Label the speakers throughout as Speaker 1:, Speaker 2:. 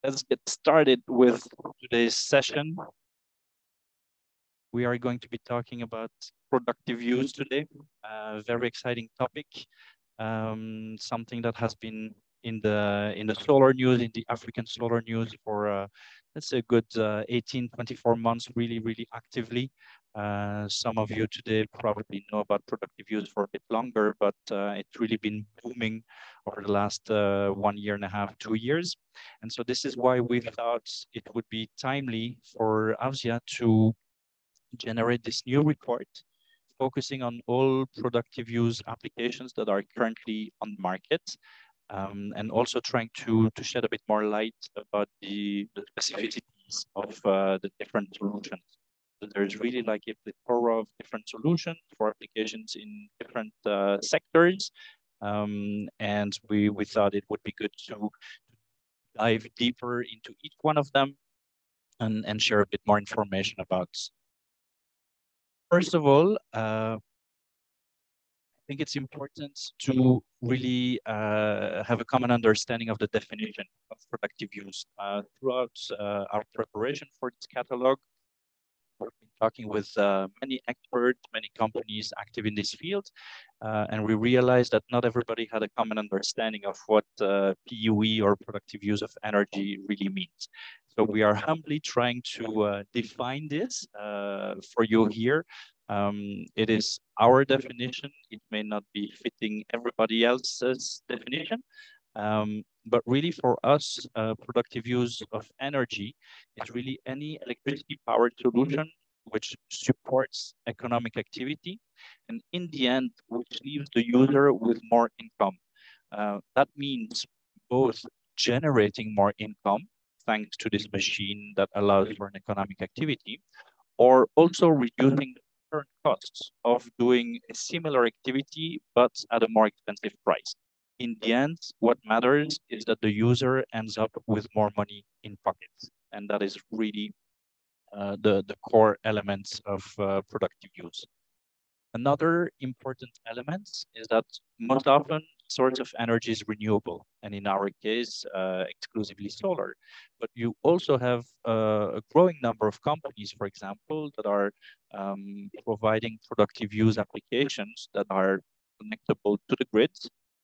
Speaker 1: Let's get started with today's session. We are going to be talking about productive use today. A very exciting topic, something that has been in the solar news, in the African solar news for let's say a good 18, 24 months, really actively. Some of you today probably know about productive use for a bit longer, but it's really been booming over the last 1 year and a half, 2 years. And so this is why we thought it would be timely for AFSIA to generate this new report focusing on all productive use applications that are currently on the market, and also trying to shed a bit more light about the specificities of the different solutions. So there's really like a plethora of different solutions for applications in different sectors, and we thought it would be good to dive deeper into each one of them and share a bit more information about. First of all, I think it's important to really have a common understanding of the definition of productive use. Throughout our preparation for this catalog, we've been talking with many experts, many companies active in this field, and we realized that not everybody had a common understanding of what PUE or productive use of energy really means. So we are humbly trying to define this for you here. It is our definition. It may not be fitting everybody else's definition. But really for us, productive use of energy is really any electricity powered solution which supports economic activity, and in the end, which leaves the user with more income. That means both generating more income thanks to this machine that allows for an economic activity, or also reducing the current costs of doing a similar activity, but at a more expensive price. In the end, what matters is that the user ends up with more money in pockets. And that is really the core elements of productive use. Another important element is that most often source of energy is renewable, and in our case, exclusively solar. But you also have a growing number of companies, for example, that are providing productive use applications that are connectable to the grid,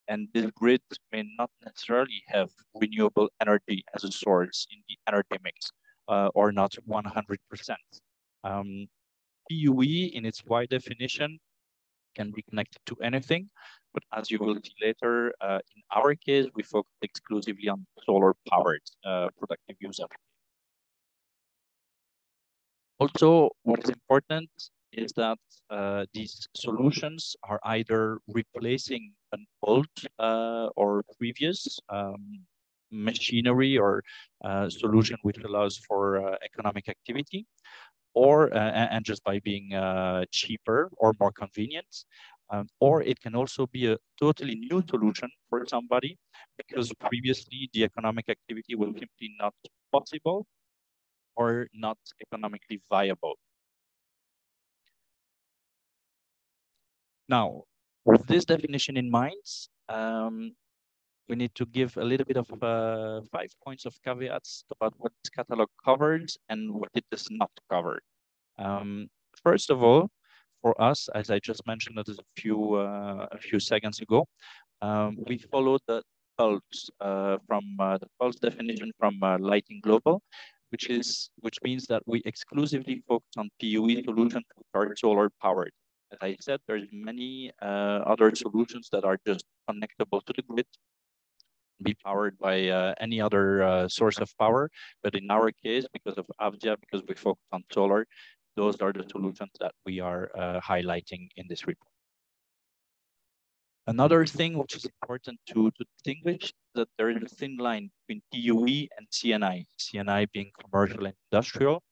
Speaker 1: and this grid may not necessarily have renewable energy as a source in the energy mix, or not 100%. PUE, in its wide definition, can be connected to anything, but as you will see later, in our case, we focus exclusively on solar-powered productive use applications. Also, what is important is that these solutions are either replacing an old or previous machinery or solution which allows for economic activity, or and just by being cheaper or more convenient. Or it can also be a totally new solution for somebody because previously the economic activity was simply not possible or not economically viable. Now, with this definition in mind, we need to give a little bit of 5 points of caveats about what this catalog covers and what it does not cover. First of all, for us, as I just mentioned a few seconds ago, we followed the pulse from the pulse definition from Lighting Global, which means that we exclusively focus on PUE solutions which are solar powered. As I said, there's many other solutions that are just connectable to the grid, be powered by any other source of power. But in our case, because of AFSIA, because we focus on solar, those are the solutions that we are highlighting in this report. Another thing which is important to distinguish is that there is a thin line between PUE and CNI, CNI being commercial and industrial.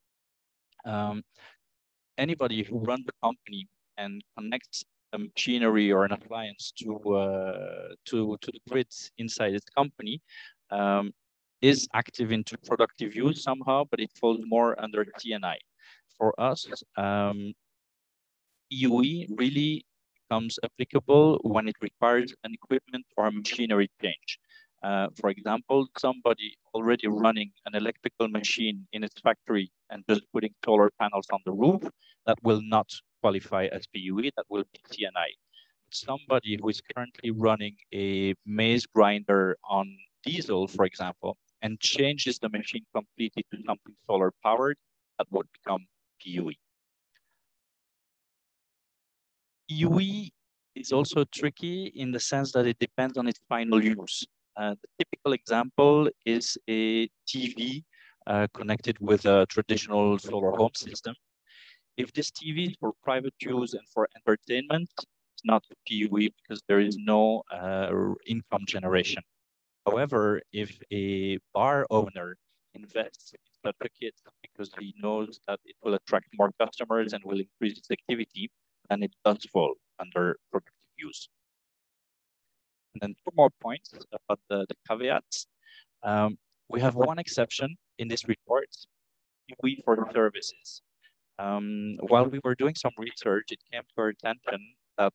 Speaker 1: Anybody who runs a company and connects a machinery or an appliance to the grid inside its company is active into productive use somehow, but it falls more under TNI. For us, PUE really becomes applicable when it requires an equipment or a machinery change. For example, somebody already running an electrical machine in its factory and just putting solar panels on the roof, that will not qualify as PUE, that will be CNI. Somebody who is currently running a maize grinder on diesel, for example, and changes the machine completely to something solar powered, that would become PUE. PUE is also tricky in the sense that it depends on its final use. The typical example is a TV connected with a traditional solar home system. If this TV is for private use and for entertainment, it's not PUE because there is no income generation. However, if a bar owner invests in such a kit because he knows that it will attract more customers and will increase its activity, then it does fall under productive use. And then 2 more points about the caveats. We have one exception in this report, PUE for services. While we were doing some research, it came to our attention that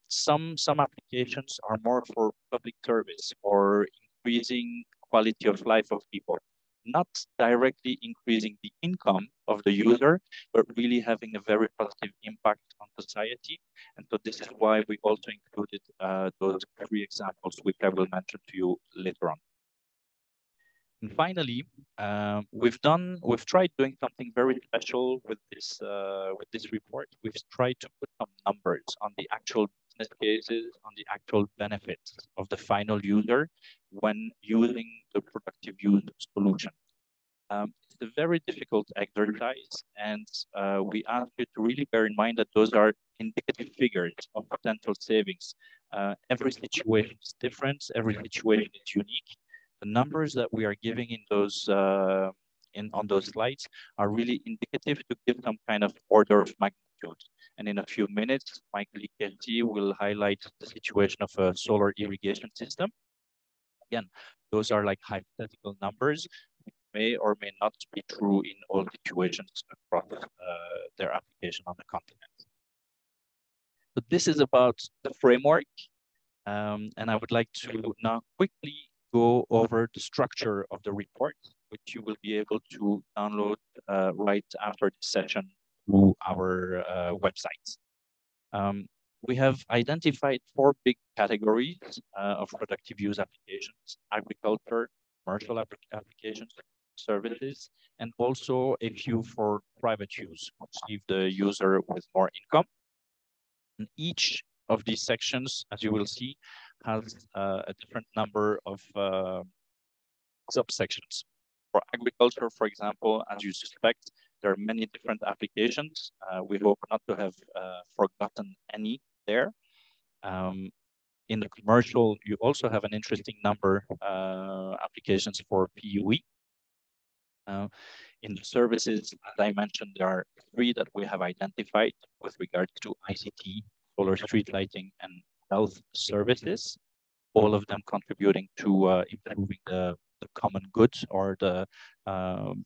Speaker 1: some applications are more for public service or increasing quality of life of people, not directly increasing the income of the user, but really having a very positive impact on society. And so this is why we also included those 3 examples, which I will mention to you later on. And finally, we've tried doing something very special with this report. We've tried to put some numbers on the actual business cases, on the actual benefits of the final user when using the productive use solution. It's a very difficult exercise, and we ask you to really bear in mind that those are indicative figures of potential savings. Every situation is different, every situation is unique. The numbers that we are giving in those on those slides are really indicative to give some kind of order of magnitude. And in a few minutes, my colleague Kerti will highlight the situation of a solar irrigation system. Again, those are like hypothetical numbers, which may or may not be true in all situations across their application on the continent. So this is about the framework, and I would like to now quickly go over the structure of the report, which you will be able to download right after this session through our website. We have identified 4 big categories of productive use applications: agriculture, commercial applications, services, and also a few for private use, which leave the user with more income. And each of these sections, as you will see, has a different number of subsections. For agriculture, for example, as you suspect, there are many different applications. We hope not to have forgotten any there. In the commercial, you also have an interesting number of applications for PUE. In the services, as I mentioned, there are 3 that we have identified with regards to ICT, solar street lighting, and health services, all of them contributing to improving the common good or the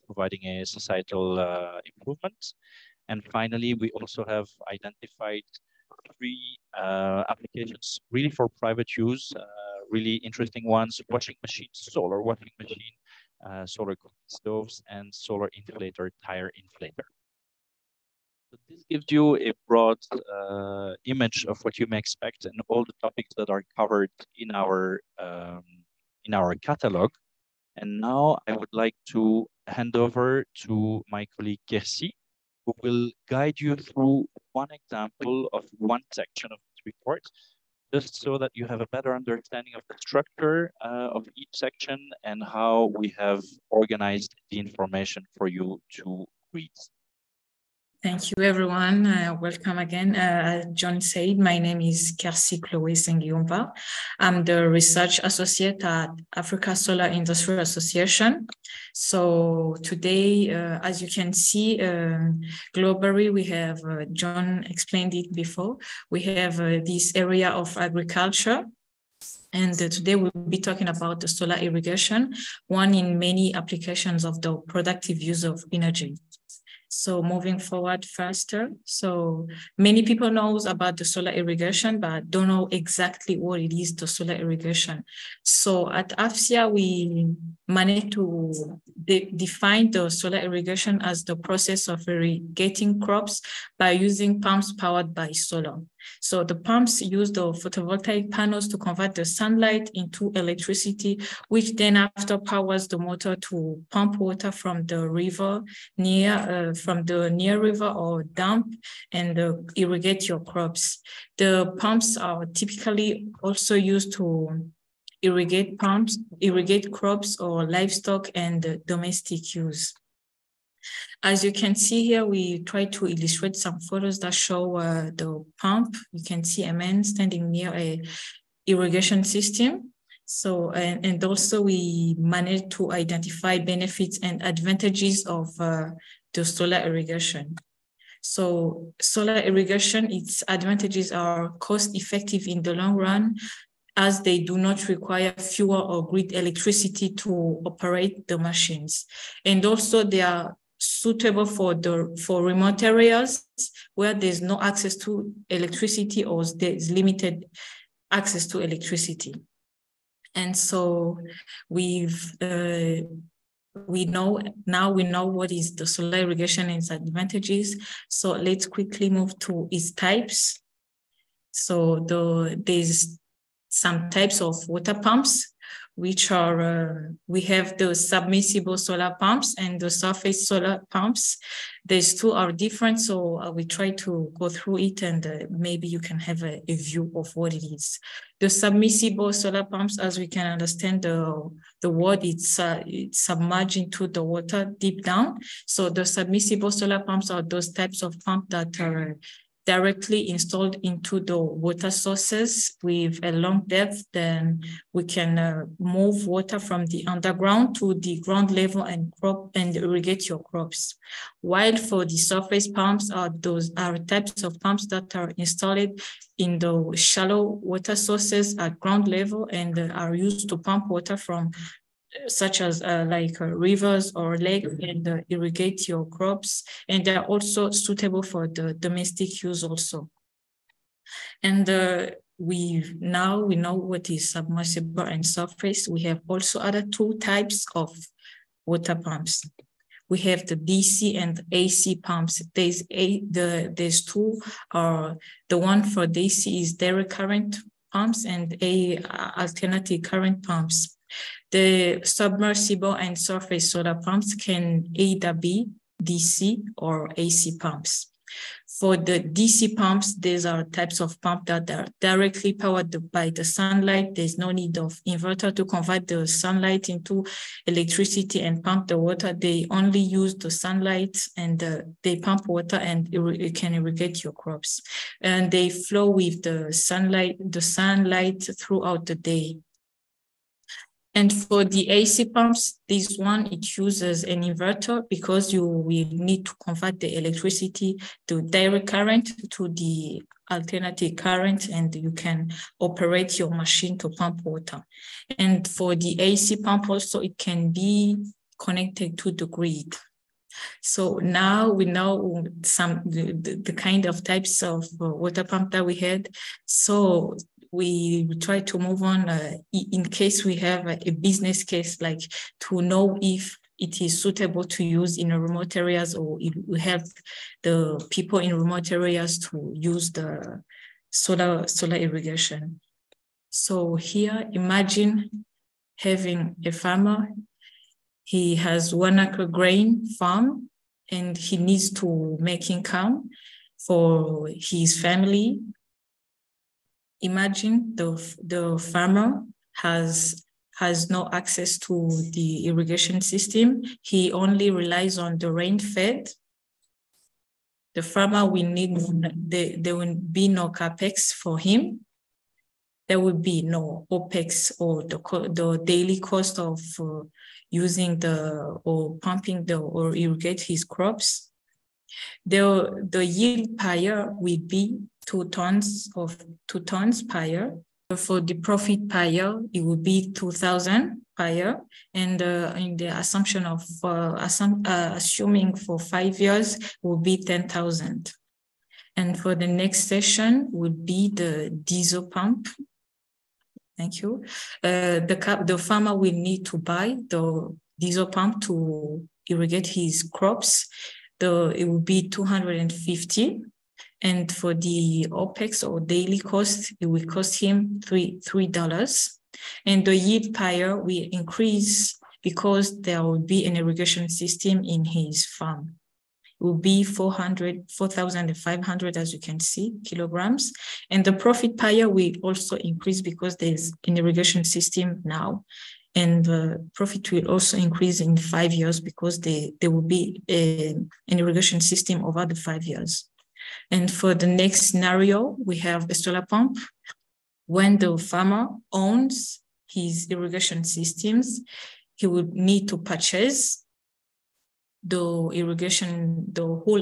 Speaker 1: providing a societal improvement. And finally, we also have identified 3 applications really for private use, really interesting ones: washing machine, solar washing machine, solar cooking stoves, and solar inflator, tire inflator. So this gives you a broad image of what you may expect and all the topics that are covered in our catalog. And now I would like to hand over to my colleague Kerti, who will guide you through one example of one section of this report, just so that you have a better understanding of the structure of each section and how we have organized the information for you to read.
Speaker 2: Thank you, everyone. Welcome again. John said, my name is Kerti Chloé Sengiumba. I'm the research associate at Africa Solar Industry Association. So today, as you can see, globally, we have, John explained it before, we have this area of agriculture. And today we'll be talking about the solar irrigation, one in many applications of the productive use of energy. So moving forward faster. So many people knows about the solar irrigation, but don't know exactly what it is, the solar irrigation. So at AFSIA, we managed to define the solar irrigation as the process of irrigating crops by using pumps powered by solar. So the pumps use the photovoltaic panels to convert the sunlight into electricity, which then after powers the motor to pump water from the river from the near river or dump and irrigate your crops. The pumps are typically also used to irrigate crops or livestock and domestic use. As you can see here, we try to illustrate some photos that show the pump. You can see a man standing near a irrigation system. So, and also we managed to identify benefits and advantages of the solar irrigation. So solar irrigation, its advantages are cost effective in the long run, as they do not require fuel or grid electricity to operate the machines. And also they are suitable for remote areas where there's no access to electricity or there's limited access to electricity. And so we know what is the solar irrigation and its advantages. So let's quickly move to its types. So there's some types of water pumps, which are, we have the submersible solar pumps and the surface solar pumps. These two are different, so we try to go through it and maybe you can have a view of what it is. The submersible solar pumps, as we can understand the word, it's submerged into the water deep down. So the submersible solar pumps are those types of pumps that are directly installed into the water sources with a long depth. Then we can move water from the underground to the ground level and irrigate your crops. While for the surface pumps, those are types of pumps that are installed in the shallow water sources at ground level and are used to pump water from such as rivers or lakes and irrigate your crops. And they're also suitable for the domestic use also. And we know what is submersible and surface. We have also other two types of water pumps. We have the DC and AC pumps. There's two, the one for DC is direct current pumps and alternating current pumps. The submersible and surface solar pumps can either be DC or AC pumps. For the DC pumps, these are types of pumps that are directly powered by the sunlight. There's no need of inverter to convert the sunlight into electricity and pump the water. They only use the sunlight and they pump water and it can irrigate your crops. And they flow with the sunlight throughout the day. And for the AC pumps, this one, it uses an inverter because you will need to convert the electricity to direct current to the alternating current, and you can operate your machine to pump water. And for the AC pump also, it can be connected to the grid. So now we know the kind of types of water pump that we had. So we try to move on in case we have a business case, like to know if it is suitable to use in remote areas, or it will help the people in remote areas to use the solar irrigation. So here, imagine having a farmer. He has 1 acre grain farm and he needs to make income for his family. Imagine the farmer has no access to the irrigation system. He only relies on the rain fed. The farmer will need, there will be no capex for him. There will be no OPEX or the daily cost of using pumping or irrigate his crops. The yield per year will be 2 tons per year. For the profit per year, it would be 2,000 per year, and in the assumption of assuming for 5 years will be 10,000. And for the next session would be the diesel pump. Thank you. The farmer will need to buy the diesel pump to irrigate his crops. It will be 250. And for the OPEX or daily cost, it will cost him $3. And the yield per year will increase because there will be an irrigation system in his farm. It will be 4,500, as you can see, kilograms. And the profit per year will also increase because there's an irrigation system now. And the profit will also increase in 5 years because there will be an irrigation system over the 5 years. And for the next scenario, we have a solar pump. When the farmer owns his irrigation systems, he would need to purchase the whole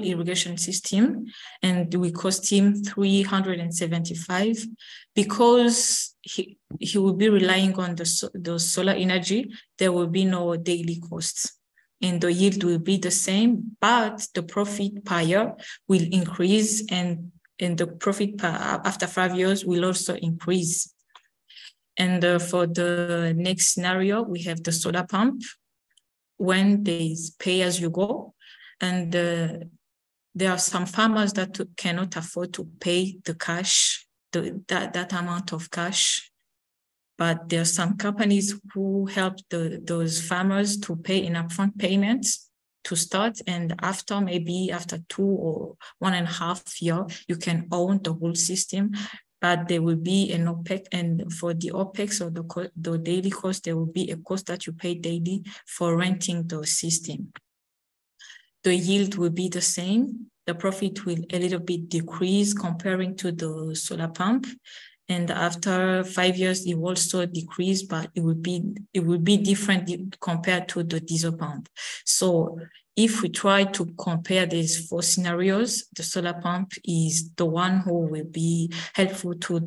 Speaker 2: irrigation system, and it will cost him $375 because he will be relying on the solar energy. There will be no daily costs. And the yield will be the same, but the profit per year will increase, and the profit after 5 years will also increase. And for the next scenario, we have the solar pump. When there is pay as you go, and there are some farmers that cannot afford to pay the cash, that amount of cash. But there are some companies who help those farmers to pay in upfront payments to start, and after 2 or 1.5 years, you can own the whole system. But there will be an OPEX, and for the OPEX or the daily cost, there will be a cost that you pay daily for renting the system. The yield will be the same. The profit will a little bit decrease comparing to the solar pump. And after 5 years, it will also decrease, but it will be different compared to the diesel pump. So if we try to compare these 4 scenarios, the solar pump is the one who will be helpful to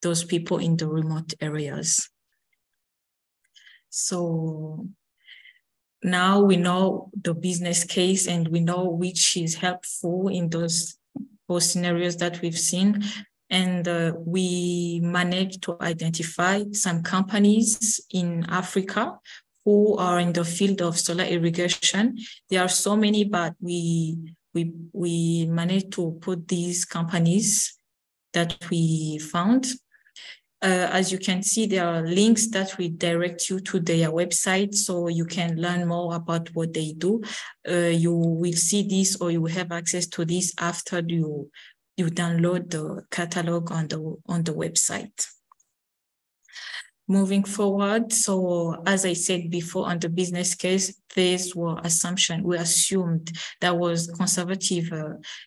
Speaker 2: those people in the remote areas. So now we know the business case, and we know which is helpful in those 4 scenarios that we've seen. And we managed to identify some companies in Africa who are in the field of solar irrigation. There are so many, but we managed to put these companies that we found. As you can see, there are links that will direct you to their website, so you can learn more about what they do. You will see this, or you will have access to this after you download the catalog on the website. Moving forward, so as I said before, on the business case, these were assumptions. We assumed that was conservative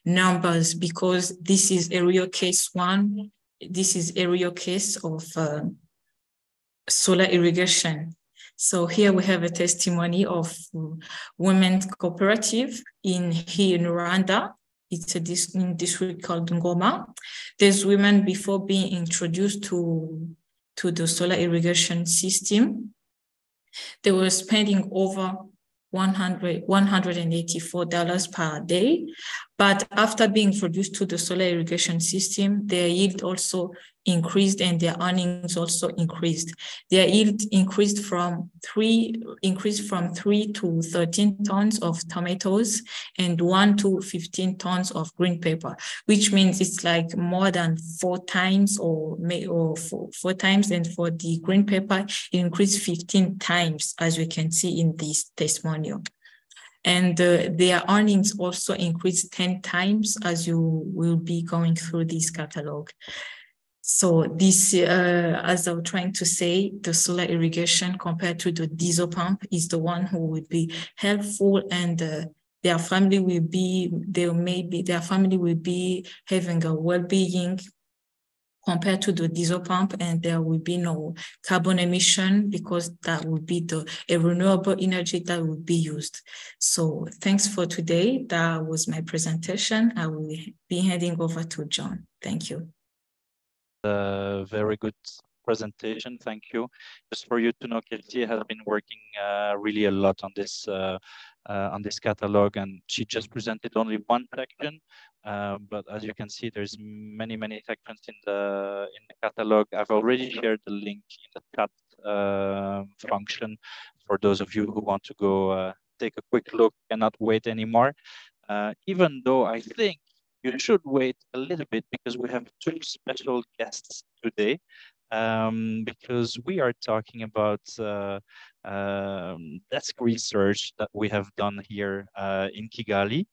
Speaker 2: numbers because this is a real case 1. This is a real case of solar irrigation. So here we have a testimony of women's cooperative here in Rwanda. It's a district called Ngoma. These women, before being introduced to the solar irrigation system, they were spending over $184 per day. But after being introduced to the solar irrigation system, their yield also increased and their earnings also increased. Their yield increased from 3 to 13 tons of tomatoes and 1 to 15 tons of green pepper, which means it's like more than 4 times or 4 times. And for the green pepper, it increased 15 times, as we can see in this testimonial. And their earnings also increased 10 times, as you will be going through this catalog. So this, as I was trying to say, the solar irrigation compared to the diesel pump is the one who will be helpful, and their family will be having a well-being compared to the diesel pump, and there will be no carbon emission because that will be a renewable energy that will be used. So thanks for today. That was my presentation. I will be handing over to John. Thank you.
Speaker 1: Very good presentation. Thank you. Just for you to know, Kirti has been working really a lot on this catalog, and she just presented only one section. But as you can see, there's many sections in the catalog. I've already shared the link in the chat function for those of you who want to go take a quick look. Cannot wait anymore. Even though I think you should wait a little bit because we have two special guests today. Because we are talking about desk research that we have done here in Kigali.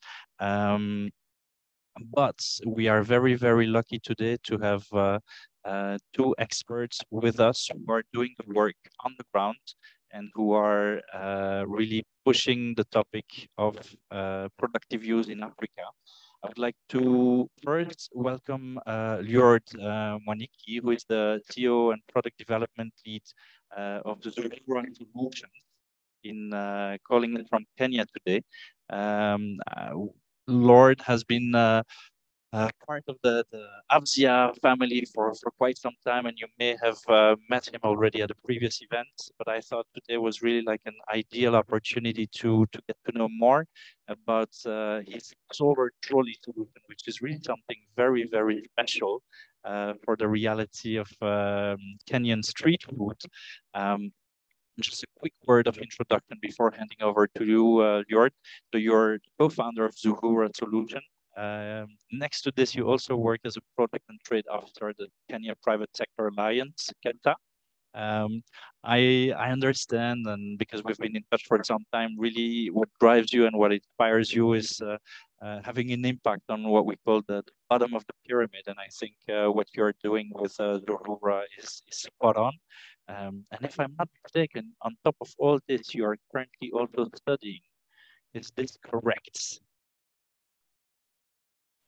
Speaker 1: But we are very lucky today to have two experts with us who are doing the work on the ground and who are really pushing the topic of productive use in Africa. I would like to first welcome Liord Mwaniki, who is the CEO and product development lead of the Zuhura Solutions in calling in from Kenya today. Lord has been part of the AFSIA family for quite some time, and you may have met him already at a previous event, but I thought today was really like an ideal opportunity to get to know more about his solar trolley solution, which is really something very special for the reality of Kenyan street food. Just a quick word of introduction before handing over to you, Liord. So you're co-founder of Zuhura Solution. Next to this, you also work as a product and trade officer at the Kenya Private Sector Alliance, KETA. I understand, and because we've been in touch for some time, really what drives you and what inspires you is having an impact on what we call the bottom of the pyramid. And I think what you're doing with Zuhura is spot on. And if I'm not mistaken, on top of all this, you are currently also studying. Is this correct?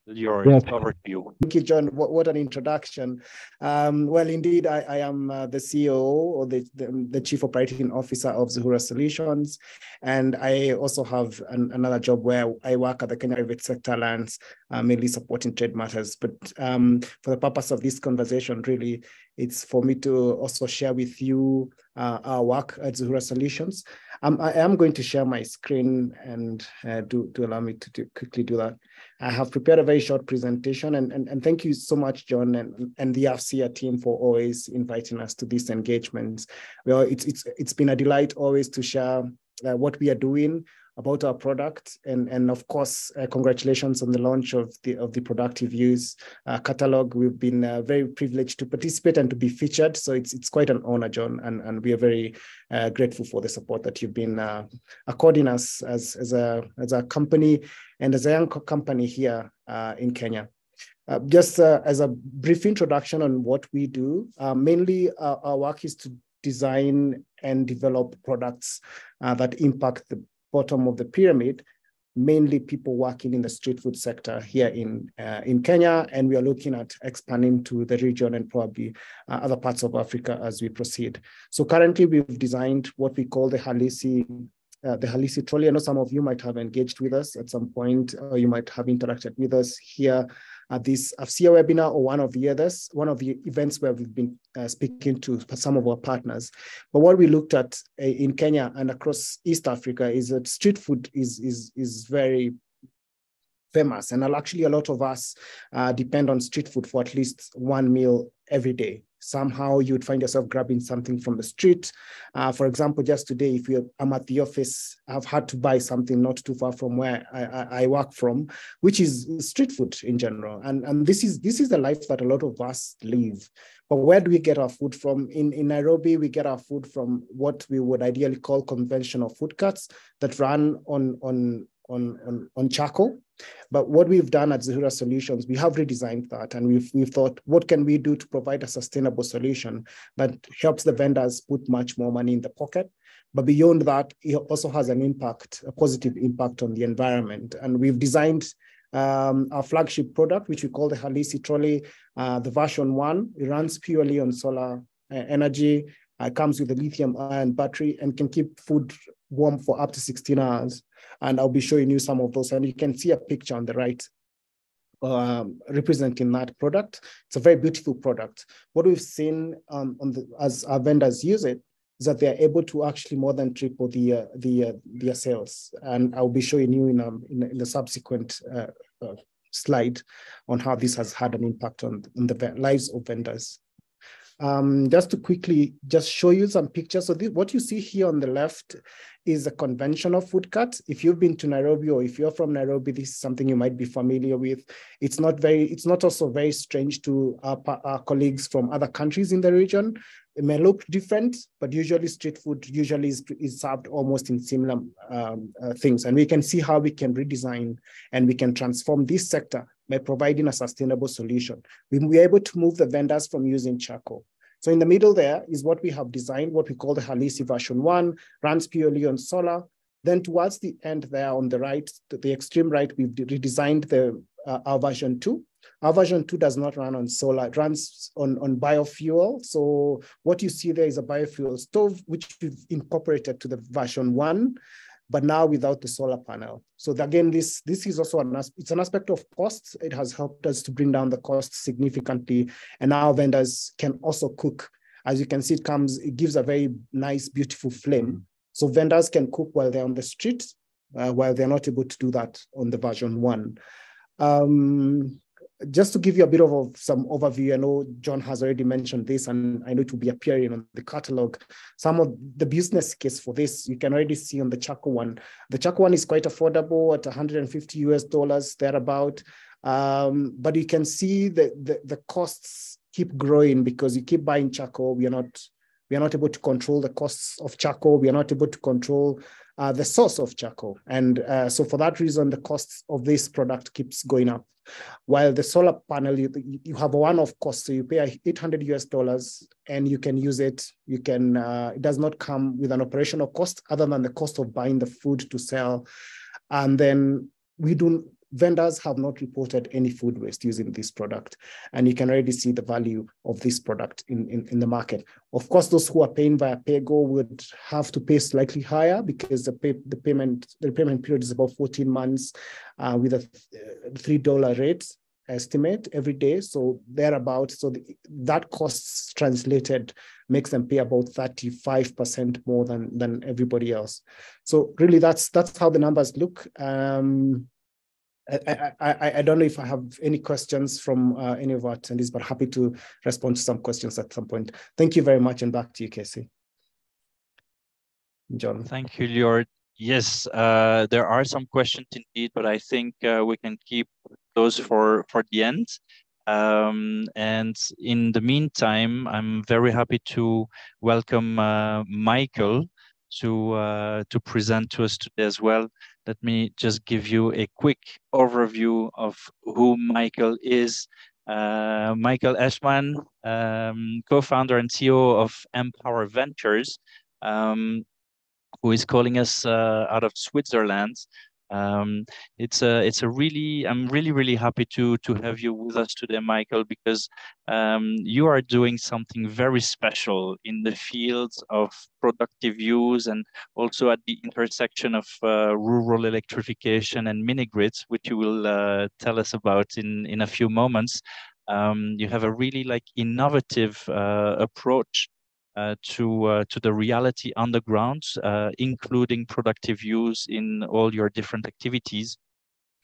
Speaker 1: Over to you.
Speaker 3: Thank you, John. What an introduction. Well, indeed, I am the CEO or the Chief Operating Officer of Zuhura Solutions. And I also have another job where I work at the Kenya Private Sector Alliance, mainly supporting trade matters. But for the purpose of this conversation, really, it's for me to also share with you our work at Zuhura Solutions. I am going to share my screen and do allow me to quickly do that. I have prepared a very short presentation, and thank you so much, John, and the AFSIA team for always inviting us to these engagements. Well, it's been a delight always to share what we are doing about our product, and of course, congratulations on the launch of the productive use catalog. We've been very privileged to participate and to be featured, so it's quite an honor, John, and we are very grateful for the support that you've been according us as a company and as a young company here in Kenya. Just as a brief introduction on what we do, mainly our work is to design and develop products that impact the bottom of the pyramid, mainly people working in the street food sector here in Kenya, and we are looking at expanding to the region and probably other parts of Africa as we proceed. So currently we've designed what we call the Halisi trolley. I know some of you might have engaged with us at some point, or you might have interacted with us here at this AFSIA webinar or one of the events where we've been speaking to some of our partners. But what we looked at in Kenya and across East Africa is that street food is very famous, and actually a lot of us depend on street food for at least one meal every day. Somehow you'd find yourself grabbing something from the street. For example, just today, if I'm at the office, I've had to buy something not too far from where I work from, which is street food in general. And this is the life that a lot of us live. But where do we get our food from? In Nairobi, we get our food from what we would ideally call conventional food carts that run on charcoal. But what we've done at Zuhura Solutions, we have redesigned that, and we've thought, what can we do to provide a sustainable solution that helps the vendors put much more money in the pocket? But beyond that, it also has an impact, a positive impact on the environment. And we've designed our flagship product, which we call the Halisi trolley, the version 1. It runs purely on solar energy. It comes with a lithium-ion battery and can keep food warm for up to 16 hours. And I'll be showing you some of those. And you can see a picture on the right representing that product. It's a very beautiful product. What we've seen as our vendors use it is that they're able to actually more than triple their sales. And I'll be showing you in the subsequent slide on how this has had an impact on the lives of vendors. Just to quickly just show you some pictures. So what you see here on the left is a conventional food cart. If you've been to Nairobi or if you're from Nairobi, this is something you might be familiar with. It's not also very strange to our colleagues from other countries in the region. It may look different, but usually street food is served almost in similar things. And we can see how we can redesign and we can transform this sector by providing a sustainable solution. We're able to move the vendors from using charcoal. So in the middle there is what we have designed, what we call the Halisi version 1, runs purely on solar. Then towards the end there on the right, the extreme right, we've redesigned our version 2. Our version 2 does not run on solar, it runs on biofuel. So what you see there is a biofuel stove, which we've incorporated to the version 1, but now without the solar panel. So again, this is also it's an aspect of cost. It has helped us to bring down the cost significantly. And now vendors can also cook. As you can see, it gives a very nice, beautiful flame. So vendors can cook while they're on the street, while they're not able to do that on the version 1. Just to give you a bit of some overview, I know John has already mentioned this, and I know it will be appearing on the catalog. Some of the business case for this, you can already see on the charcoal one. The charcoal one is quite affordable at $150 thereabout. But you can see the costs keep growing because you keep buying charcoal. We are not able to control the costs of charcoal. We are not able to control the source of charcoal. And so for that reason, the cost of this product keeps going up. While the solar panel, you have a one-off cost. So you pay $800 and you can use it. It does not come with an operational cost other than the cost of buying the food to sell. And then vendors have not reported any food waste using this product. And you can already see the value of this product in the market. Of course, those who are paying via PayGo would have to pay slightly higher because the repayment period is about 14 months with a $3 rate estimate every day. So thereabout. So that costs translated makes them pay about 35% more than everybody else. So really that's how the numbers look. I don't know if I have any questions from any of our attendees, but happy to respond to some questions at some point. Thank you very much, and back to you, Casey. John.
Speaker 1: Thank you, Lior. Yes, there are some questions indeed, but I think we can keep those for the end. And in the meantime, I'm very happy to welcome Michael to present to us today as well. Let me just give you a quick overview of who Michael is. Michael Eschmann, co-founder and CEO of Empower Ventures, who is calling us out of Switzerland. I'm really happy to have you with us today, Michael, because you are doing something very special in the fields of productive use and also at the intersection of rural electrification and mini-grids, which you will tell us about in a few moments. You have a really innovative approach to the reality on the ground, including productive use in all your different activities.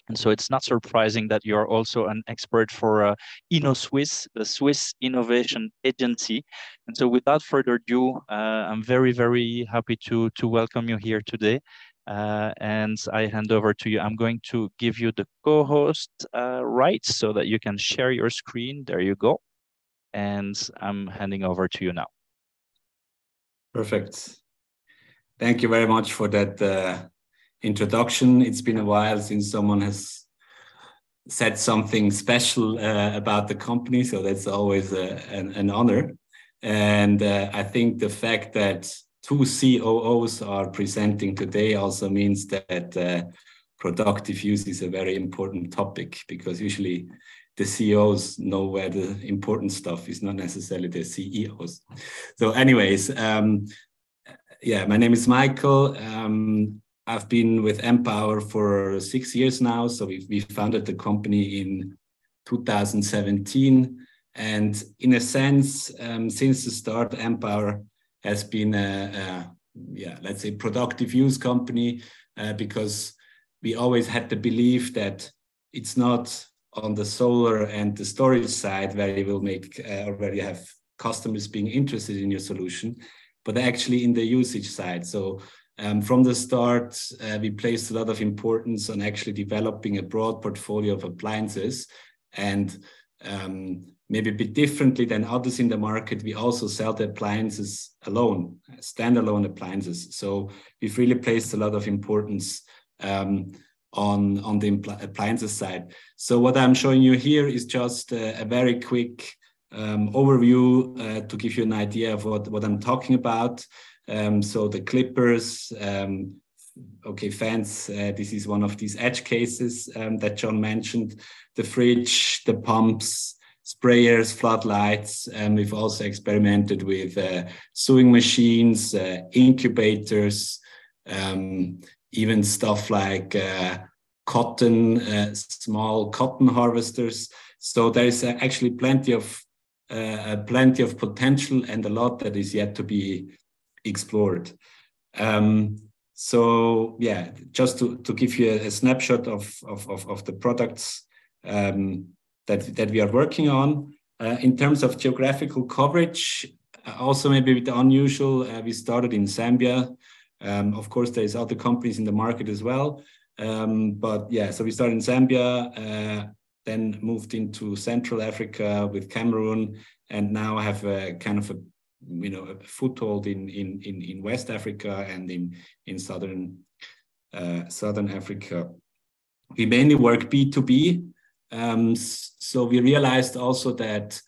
Speaker 1: And so it's not surprising that you're also an expert for InnoSwiss, the Swiss Innovation Agency. And so without further ado, I'm very, very happy to welcome you here today. And I hand over to you. I'm going to give you the co-host rights so that you can share your screen. There you go. And I'm handing over to you now.
Speaker 4: Perfect. Thank you very much for that introduction. It's been a while since someone has said something special about the company, so that's always an honor. And I think the fact that two COOs are presenting today also means that productive use is a very important topic, because usually the CEOs know where the important stuff is, not necessarily the CEOs. So anyways, yeah, my name is Michael. I've been with Empower for 6 years now. So we founded the company in 2017. And in a sense, since the start, Empower has been let's say productive use company, because we always had the belief that it's not on the solar and the storage side where you will make or where you have customers being interested in your solution, but actually in the usage side. So from the start, we placed a lot of importance on actually developing a broad portfolio of appliances, and maybe a bit differently than others in the market, we also sell the appliances alone, standalone appliances. So we've really placed a lot of importance on the appliances side. So what I'm showing you here is just a very quick overview to give you an idea of what I'm talking about. So the clippers, okay, fans, this is one of these edge cases that John mentioned, the fridge, the pumps, sprayers, floodlights, and we've also experimented with sewing machines, incubators, even stuff like cotton, small cotton harvesters. So there is actually plenty of potential and a lot that is yet to be explored. So yeah, just to give you a snapshot of the products that we are working on. In terms of geographical coverage, also maybe a bit unusual, we started in Zambia. Of course, there's other companies in the market as well. But yeah, so we started in Zambia, then moved into Central Africa with Cameroon, and now have a kind of a foothold in West Africa and in Southern Africa. We mainly work B2B. So we realized also that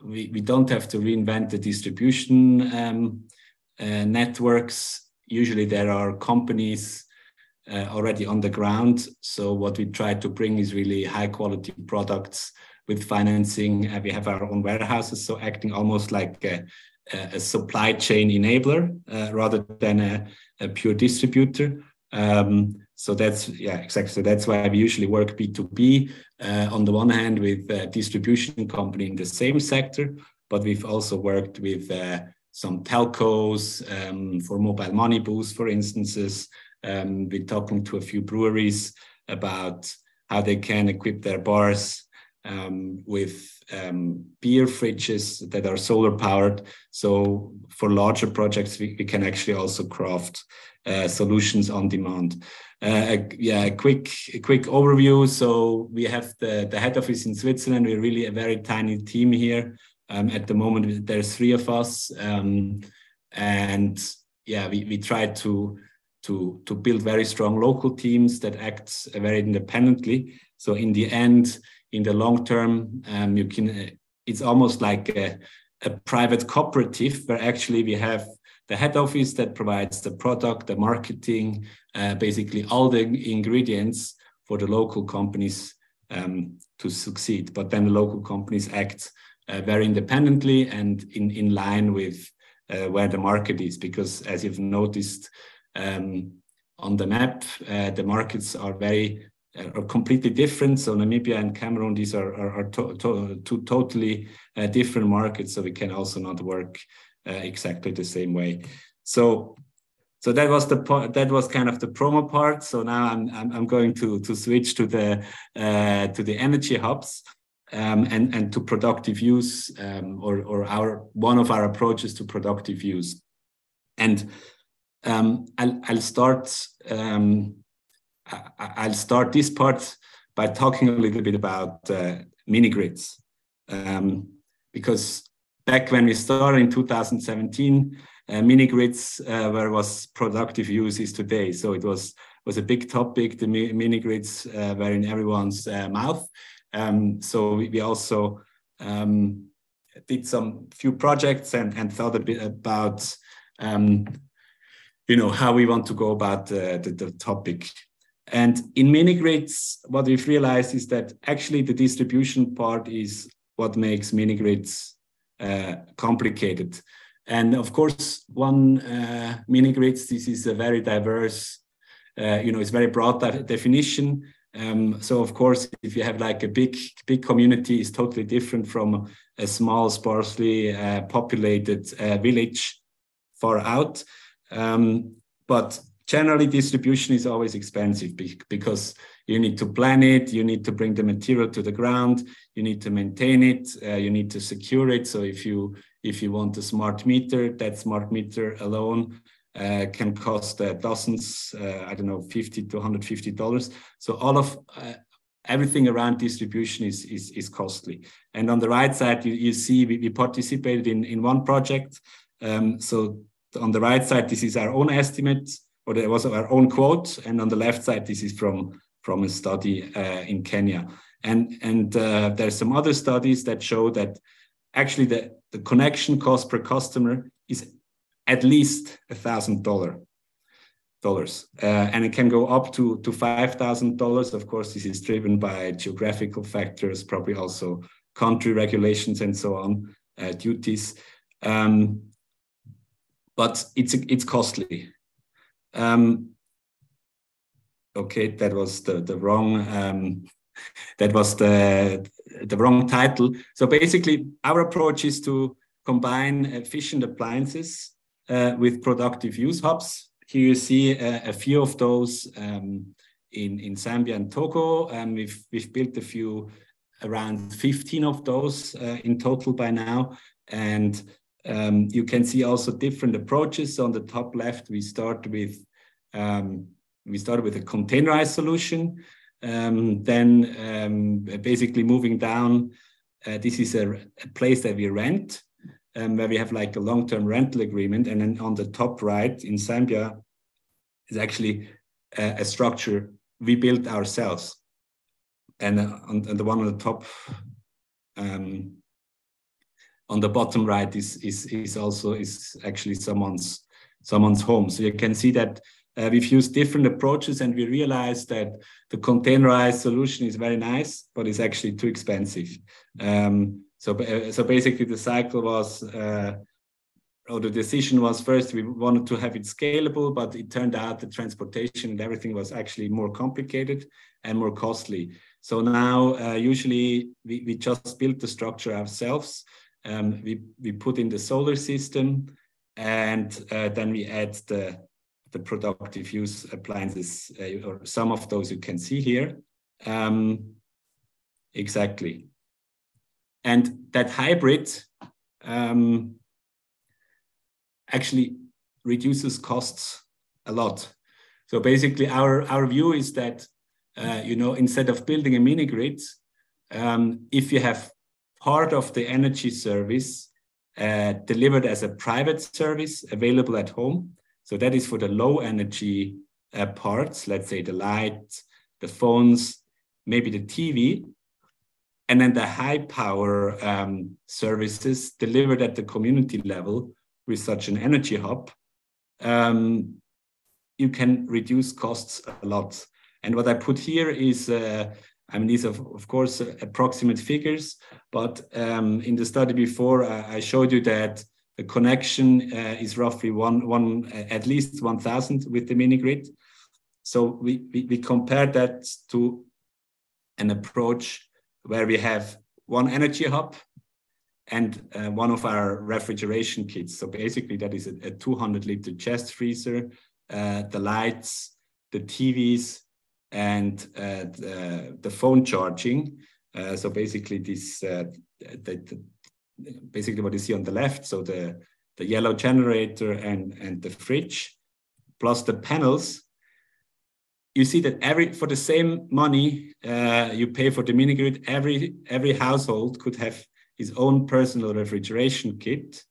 Speaker 4: we don't have to reinvent the distribution networks. Usually there are companies already on the ground. So what we try to bring is really high quality products with financing. We have our own warehouses, so acting almost like a supply chain enabler rather than a pure distributor. So that's, yeah, exactly. So that's why we usually work B2B on the one hand with a distribution company in the same sector, but we've also worked with some telcos for mobile money booths, for instances. We're talking to a few breweries about how they can equip their bars with beer fridges that are solar powered. So for larger projects, we can actually also craft solutions on demand. A quick overview. So we have the head office in Switzerland. We're really a very tiny team here. At the moment, there's 3 of us. And yeah, we try to build very strong local teams that act very independently. So in the end, in the long term, it's almost like a private cooperative where actually we have the head office that provides the product, the marketing, basically all the ingredients for the local companies to succeed. But then the local companies act very independently and in line with where the market is, because as you've noticed on the map, the markets are completely different. So Namibia and Cameroon, these are two totally different markets. So we can also not work exactly the same way. So that was that was kind of the promo part. So now I'm going to switch to the energy hubs and to productive use, or one of our approaches to productive use. And I'll start this part by talking a little bit about mini grids, because back when we started in 2017, mini grids were what productive use is today. So it was a big topic. The mini grids were in everyone's mouth. So we also did few projects and thought a bit about how we want to go about the topic. And in mini grids, what we've realized is that actually the distribution part is what makes mini grids complicated. And of course, one mini grids, this is a very diverse, it's very broad definition. So of course, if you have like a big community, is totally different from a small, sparsely populated village far out. But generally, distribution is always expensive because you need to plan it, you need to bring the material to the ground, you need to maintain it, you need to secure it. So if you want a smart meter, that smart meter alone can cost dozens, I don't know, $50 to $150. So all of everything around distribution is costly. And on the right side, you see we participated in one project. So on the right side, this is our own estimate, or there was our own quote, and on the left side, this is from a study in Kenya. And there's some other studies that show that actually the connection cost per customer is at least $1,000. And it can go up to $5,000. Of course, this is driven by geographical factors, probably also country regulations and so on, duties. But it's costly. Okay, that was the wrong that was the wrong title. So basically, our approach is to combine efficient appliances with productive use hubs. Here you see a few of those in Zambia and Togo, and we've built a few, around 15 of those in total by now. And you can see also different approaches. On the top left, we start with a containerized solution. Then basically moving down, this is a place that we rent, where we have like a long-term rental agreement. And then on the top right in Zambia is actually a structure we built ourselves. And on the one on the top, on the bottom right is actually someone's home. So you can see that we've used different approaches, and we realized that the containerized solution is very nice, but it's actually too expensive. So basically the cycle was, or the decision was, first we wanted to have it scalable, but it turned out the transportation and everything was actually more complicated and more costly. So now usually we just built the structure ourselves. We put in the solar system, and then we add the productive use appliances, or some of those you can see here. Exactly. And that hybrid actually reduces costs a lot. So basically our view is that, instead of building a mini grid, if you have part of the energy service delivered as a private service available at home, so that is for the low energy parts, let's say the light, the phones, maybe the TV, and then the high power services delivered at the community level with such an energy hub, you can reduce costs a lot. And what I put here is, these are of course approximate figures, but in the study before, I showed you that the connection is roughly at least 1,000 with the mini grid. So we compared that to an approach where we have one energy hub and one of our refrigeration kits. So basically that is a 200-liter chest freezer, the lights, the TVs, and the phone charging. So basically this, basically what you see on the left, so the yellow generator and the fridge, plus the panels. You see that for the same money you pay for the mini grid, every household could have his own personal refrigeration kit,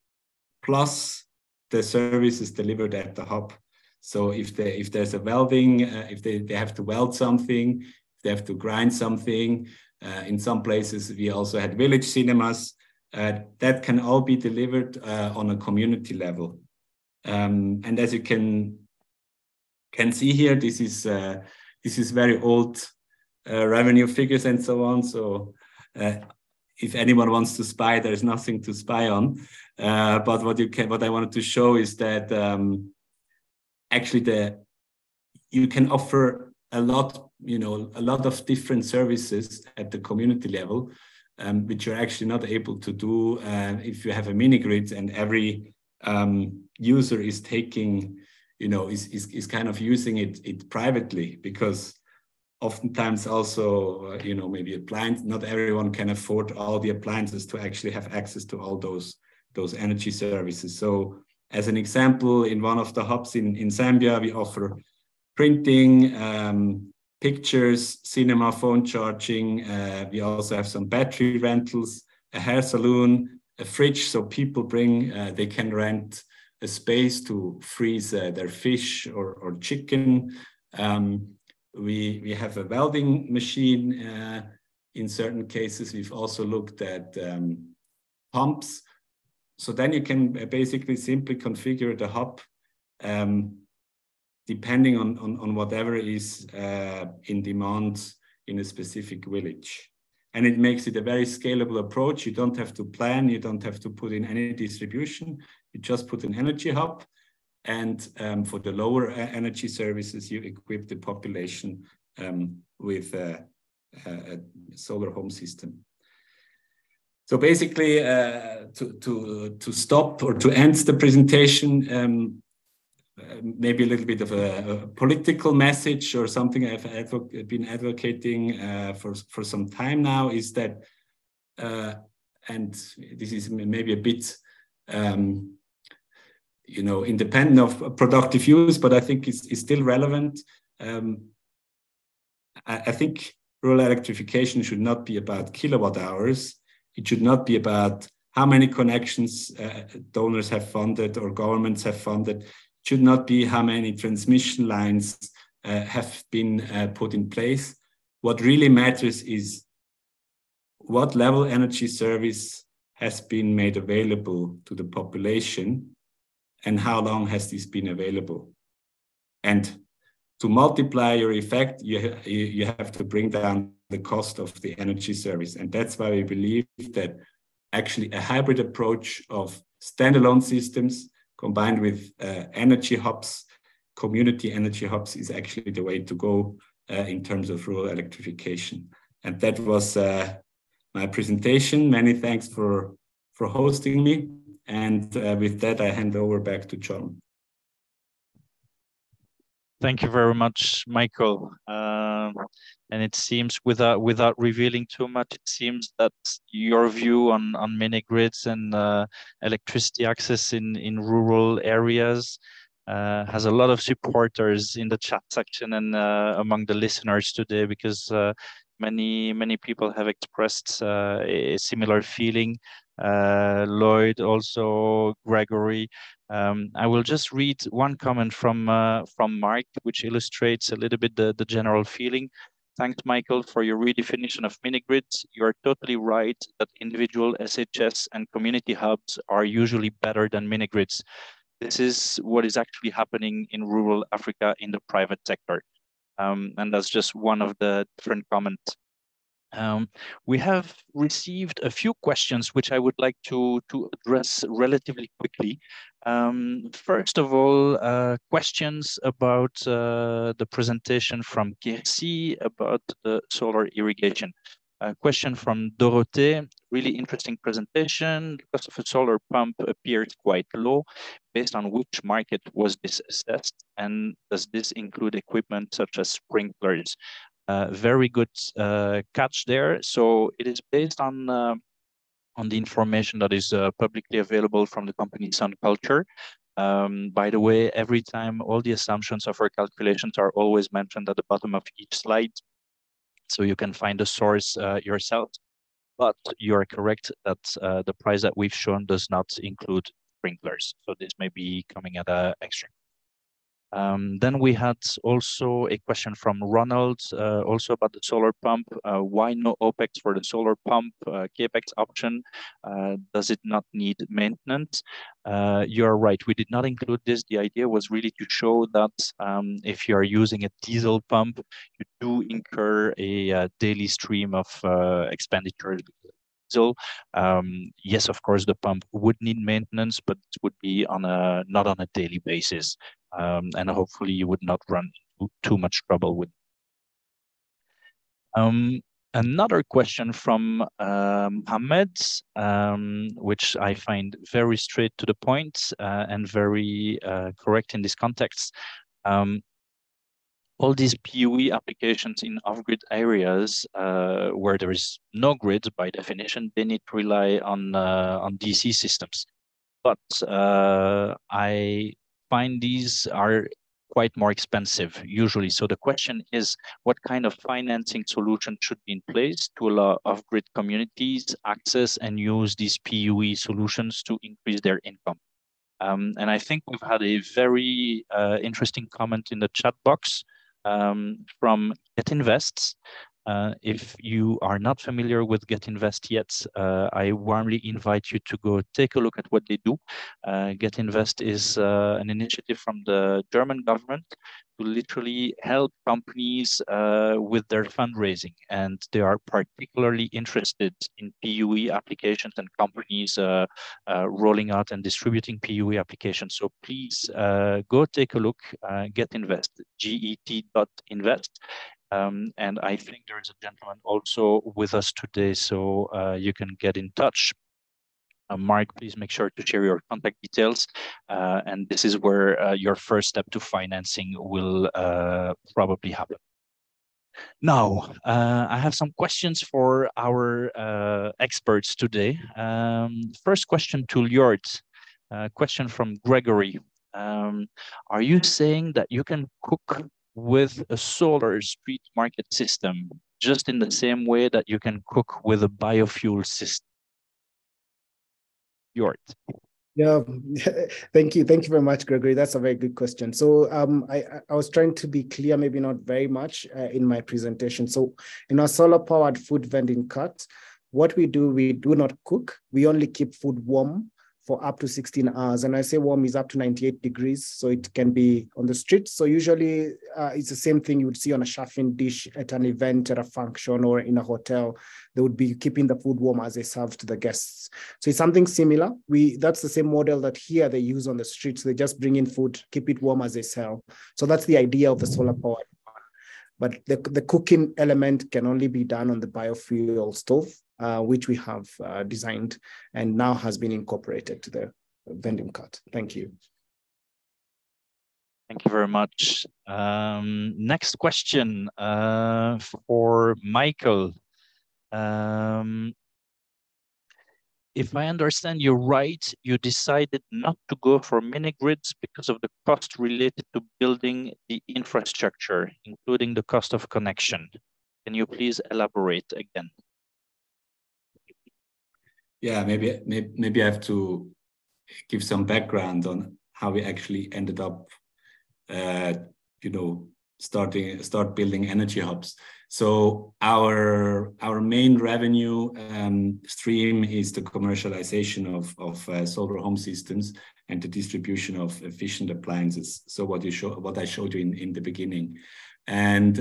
Speaker 4: plus the services delivered at the hub. So if there's a welding, if they have to weld something, if they have to grind something, in some places we also had village cinemas, that can all be delivered on a community level. And as you can see here, this is very old revenue figures and so on. So if anyone wants to spy, there's nothing to spy on. But what I wanted to show is that actually you can offer a lot, you know, a lot of different services at the community level, which you're actually not able to do if you have a mini grid and every user is taking, you know, is kind of using it privately, because oftentimes also, you know, maybe not everyone can afford all the appliances to actually have access to all those energy services. So as an example, in one of the hubs in Zambia, we offer printing, pictures, cinema, phone charging. We also have some battery rentals, a hair salon, a fridge. So people bring, they can rent a space to freeze their fish or chicken. We have a welding machine. In certain cases, we've also looked at pumps. So then you can basically simply configure the hub depending on whatever is in demand in a specific village. And it makes it a very scalable approach. You don't have to plan, you don't have to put in any distribution. You just put an energy hub. And for the lower energy services, you equip the population with a solar home system. So basically, to stop or to end the presentation, maybe a little bit of a political message or something I've been advocating for some time now is that, and this is maybe a bit, you know, independent of productive use, but I think it's still relevant. I think rural electrification should not be about kilowatt hours. It should not be about how many connections donors have funded or governments have funded. It should not be how many transmission lines have been put in place. What really matters is what level energy service has been made available to the population and how long has this been available. And to multiply your effect, you have to bring down the cost of the energy service. And that's why we believe that actually a hybrid approach of standalone systems combined with energy hubs, community energy hubs, is actually the way to go in terms of rural electrification. And that was my presentation. Many thanks for hosting me. And with that, I hand over back to John.
Speaker 1: Thank you very much, Michael. And it seems, without revealing too much, it seems that your view on mini grids and electricity access in rural areas has a lot of supporters in the chat section and among the listeners today, because many people have expressed a similar feeling. Lloyd, also Gregory. I will just read one comment from Mark, which illustrates a little bit the general feeling. Thanks, Michael, for your redefinition of mini-grids. You are totally right that individual SHS and community hubs are usually better than mini-grids. This is what is actually happening in rural Africa in the private sector. And that's just one of the different comments. We have received a few questions which I would like to address relatively quickly. First of all, questions about the presentation from Kirsi about the solar irrigation. A question from Dorothée, really interesting presentation. The cost of a solar pump appears quite low. Based on which market was this assessed? And does this include equipment such as sprinklers? Very good catch there. So it is based on the information that is publicly available from the company Sun Culture. By the way, every time all the assumptions of our calculations are always mentioned at the bottom of each slide, so you can find the source yourself. But you are correct that the price that we've shown does not include sprinklers. So this may be coming at an extra. Then we had also a question from Ronald, also about the solar pump. Why no OPEX for the solar pump CAPEX option? Does it not need maintenance? You're right, we did not include this. The idea was really to show that if you are using a diesel pump, you do incur a daily stream of expenditures. So yes, of course, the pump would need maintenance, but it would be on not on a daily basis. And hopefully you would not run into too much trouble with Another question from Mohammed, which I find very straight to the point and very correct in this context. All these PUE applications in off-grid areas where there is no grid, by definition, they need to rely on DC systems. But I find these are quite more expensive usually. So the question is, what kind of financing solution should be in place to allow off-grid communities access and use these PUE solutions to increase their income? And I think we've had a very interesting comment in the chat box from GetInvest. If you are not familiar with GetInvest yet, I warmly invite you to go take a look at what they do. GetInvest is an initiative from the German government to literally help companies with their fundraising. And they are particularly interested in PUE applications and companies rolling out and distributing PUE applications. So please go take a look, GetInvest, get.invest. And I think there is a gentleman also with us today, so you can get in touch. Mark, please make sure to share your contact details. And this is where your first step to financing will probably happen. Now, I have some questions for our experts today. First question to Ljord, question from Gregory. Are you saying that you can cook with a solar street market system, just in the same way that you can cook with a biofuel system? Ljord.
Speaker 3: Yeah, thank you very much, Gregory. That's a very good question. So I was trying to be clear, maybe not very much in my presentation. So in our solar-powered food vending cart, what we do not cook. We only keep food warm for up to 16 hours. And I say warm is up to 98 degrees, so it can be on the street. So usually it's the same thing you would see on a chefing dish at an event, at a function, or in a hotel. They would be keeping the food warm as they serve to the guests. So it's something similar. That's the same model that here they use on the streets. They just bring in food, keep it warm as they sell. So that's the idea of the solar powered. But the cooking element can only be done on the biofuel stove, which we have designed and now has been incorporated to the vending cart. Thank you.
Speaker 1: Thank you very much. Next question for Michael. If I understand you right, you decided not to go for mini grids because of the cost related to building the infrastructure, including the cost of connection. Can you please elaborate again?
Speaker 4: Yeah, maybe I have to give some background on how we actually ended up, start building energy hubs. So our main revenue stream is the commercialization of solar home systems and the distribution of efficient appliances. So what I showed you in the beginning. And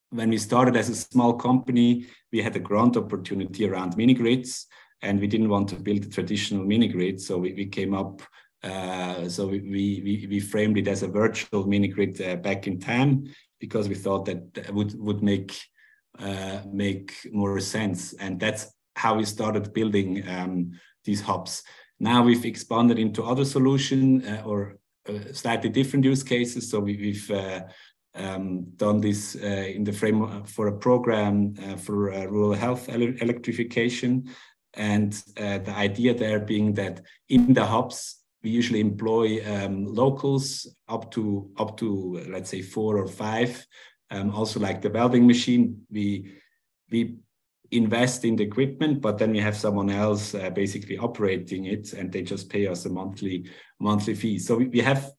Speaker 4: when we started as a small company, we had a grant opportunity around mini grids, and we didn't want to build a traditional mini grid. So we came up, we framed it as a virtual mini grid back in time, because we thought that would make more sense. And that's how we started building these hubs. Now we've expanded into other solutions or slightly different use cases. So we've done this in the framework for a program for rural health electrification. And the idea there being that in the hubs, we usually employ locals up to let's say 4 or 5. Also, like the welding machine, we invest in the equipment, but then we have someone else basically operating it, and they just pay us a monthly fee. So we have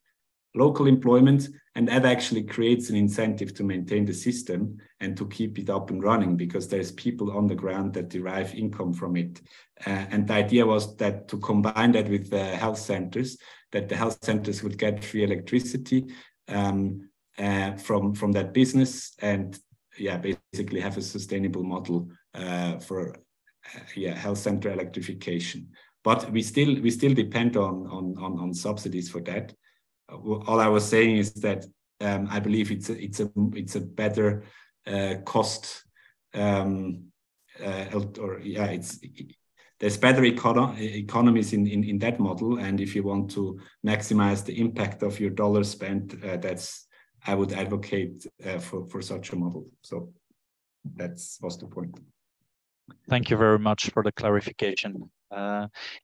Speaker 4: local employment, and that actually creates an incentive to maintain the system and to keep it up and running, because there's people on the ground that derive income from it. And the idea was that to combine that with the health centers, that the health centers would get free electricity from that business, and basically have a sustainable model for health center electrification. But we still depend on subsidies for that. All I was saying is that I believe it's a better cost there's better economies in that model. And if you want to maximize the impact of your dollar spent, I would advocate for such a model. So was the point.
Speaker 1: Thank you very much for the clarification.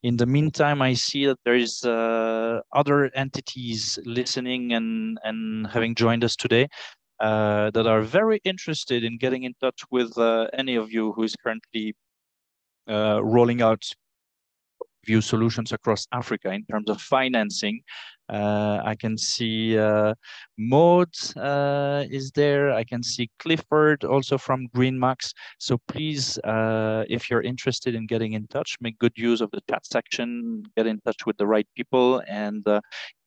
Speaker 1: In the meantime, I see that there is other entities listening and having joined us today that are very interested in getting in touch with any of you who is currently rolling out view solutions across Africa in terms of financing. I can see Maud is there. I can see Clifford also from GreenMax. So please, if you're interested in getting in touch, make good use of the chat section, get in touch with the right people. And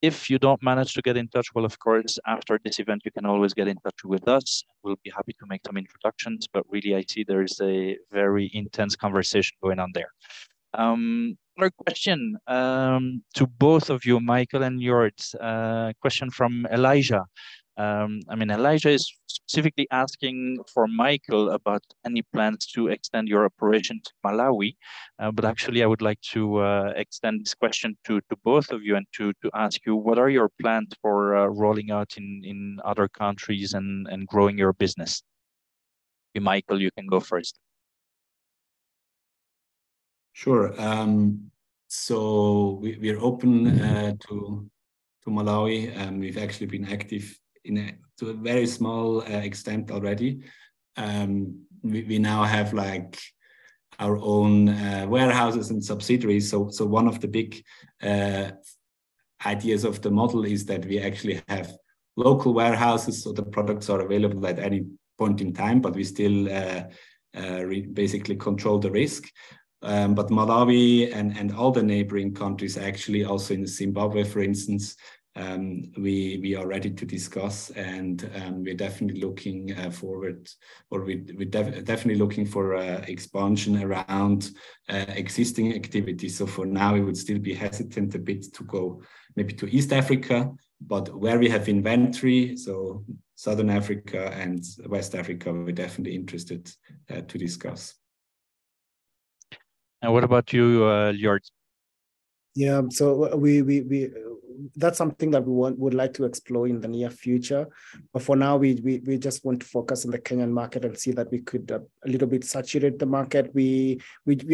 Speaker 1: if you don't manage to get in touch, well, of course, after this event, you can always get in touch with us. We'll be happy to make some introductions, but really, I see there is a very intense conversation going on there. Another question to both of you, Michael and Jort. Question from Elijah. Elijah is specifically asking for Michael about any plans to extend your operation to Malawi. But actually, I would like to extend this question to both of you and to ask you, what are your plans for rolling out in other countries and growing your business? Michael, you can go first.
Speaker 4: Sure. So we're open to Malawi. We've actually been active to a very small extent already. We now have like our own warehouses and subsidiaries. So one of the big ideas of the model is that we actually have local warehouses, so the products are available at any point in time, but we still basically control the risk. But Malawi and all the neighboring countries, actually also in Zimbabwe, for instance, we are ready to discuss, and we're definitely looking forward, or we're definitely looking for expansion around existing activities. So for now, we would still be hesitant a bit to go maybe to East Africa, but where we have inventory, so Southern Africa and West Africa, we're definitely interested to discuss.
Speaker 1: And what about you, Jort?
Speaker 3: Yeah, so we that's something that we would like to explore in the near future. But for now, we just want to focus on the Kenyan market and see that we could a little bit saturate the market. We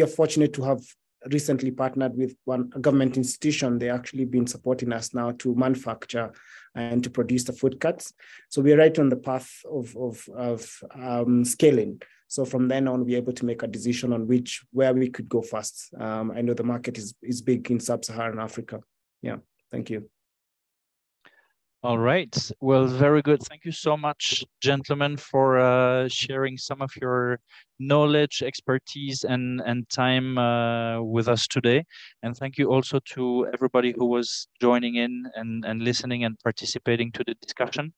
Speaker 3: are fortunate to have recently partnered with one government institution. They actually been supporting us now to manufacture and to produce the food cuts. So we're right on the path of scaling. So from then on, we're able to make a decision on where we could go first. I know the market is big in sub-Saharan Africa. Yeah, thank you.
Speaker 1: All right. Well, very good. Thank you so much, gentlemen, for sharing some of your knowledge, expertise, and time with us today. And thank you also to everybody who was joining in and listening and participating to the discussion.